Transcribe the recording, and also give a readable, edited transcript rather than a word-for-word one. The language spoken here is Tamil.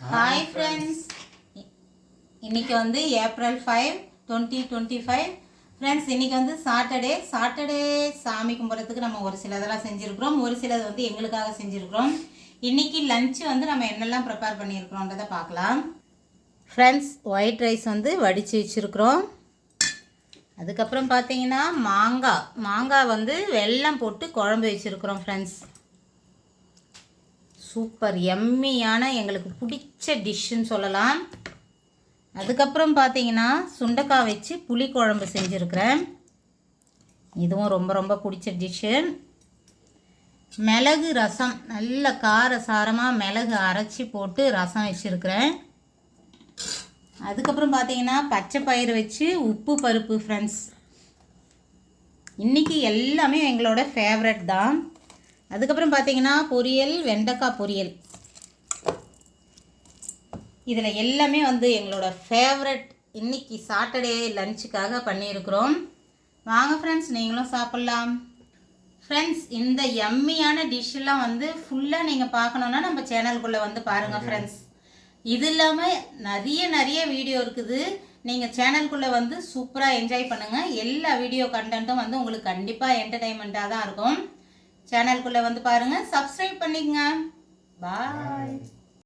ஹாய் ஃப்ரெண்ட்ஸ், இன்றைக்கி வந்து ஏப்ரல் 5 2025. ஃப்ரெண்ட்ஸ், இன்றைக்கி வந்து சாட்டர்டே சாமி கும்பிட்றதுக்கு நம்ம ஒரு சிலதெல்லாம் செஞ்சுருக்குறோம், ஒரு சிலது வந்து எங்களுக்காக செஞ்சுருக்குறோம். இன்றைக்கி லஞ்சு வந்து நம்ம என்னெல்லாம் ப்ரிப்பேர் பண்ணியிருக்கிறோன்றதை பார்க்கலாம். ஃப்ரெண்ட்ஸ், ஒயிட் ரைஸ் வந்து வடித்து வச்சுருக்குறோம். அதுக்கப்புறம் பார்த்தீங்கன்னா மாங்காய் வந்து வெல்லம் போட்டு குழம்பு வச்சுருக்குறோம். ஃப்ரெண்ட்ஸ், சூப்பர் எம்மியான எங்களுக்கு பிடிச்ச டிஷ்ஷுன்னு சொல்லலாம். அதுக்கப்புறம் பார்த்தீங்கன்னா சுண்டைக்காய் வச்சு புளி குழம்பு செஞ்சுருக்கிறேன். இதுவும் ரொம்ப ரொம்ப பிடிச்ச டிஷ்ஷு. மிளகு ரசம், நல்ல காரசாரமாக மிளகு அரைச்சி போட்டு ரசம் வச்சுருக்கிறேன். அதுக்கப்புறம் பார்த்தீங்கன்னா பச்சை பயிறு வச்சு உப்பு பருப்பு. ஃப்ரெண்ட்ஸ், இன்றைக்கி எல்லாமே எங்களோட ஃபேவரட் தான். அதுக்கப்புறம் பார்த்தீங்கன்னா பொரியல், வெண்டைக்காய் பொரியல். இதில் எல்லாமே வந்து எங்களோட ஃபேவரட். இன்றைக்கி சாட்டர்டே லஞ்சுக்காக பண்ணியிருக்கிறோம். வாங்க ஃப்ரெண்ட்ஸ், நீங்களும் சாப்பிட்லாம். ஃப்ரெண்ட்ஸ், இந்த எம்மியான டிஷ்ஷெல்லாம் வந்து ஃபுல்லாக நீங்கள் பார்க்கணுன்னா நம்ம சேனலுக்குள்ளே வந்து பாருங்கள். ஃப்ரெண்ட்ஸ், இது இல்லாமல் நிறைய வீடியோ இருக்குது. நீங்கள் சேனலுக்குள்ளே வந்து சூப்பராக என்ஜாய் பண்ணுங்கள். எல்லா வீடியோ கண்டென்ட்டும் வந்து உங்களுக்கு கண்டிப்பாக என்டர்டெயின்மெண்ட்டாக தான் இருக்கும். சேனலுக்குள்ளே வந்து பாருங்கள், சப்ஸ்கிரைப் பண்ணிக்கங்க. பாய்.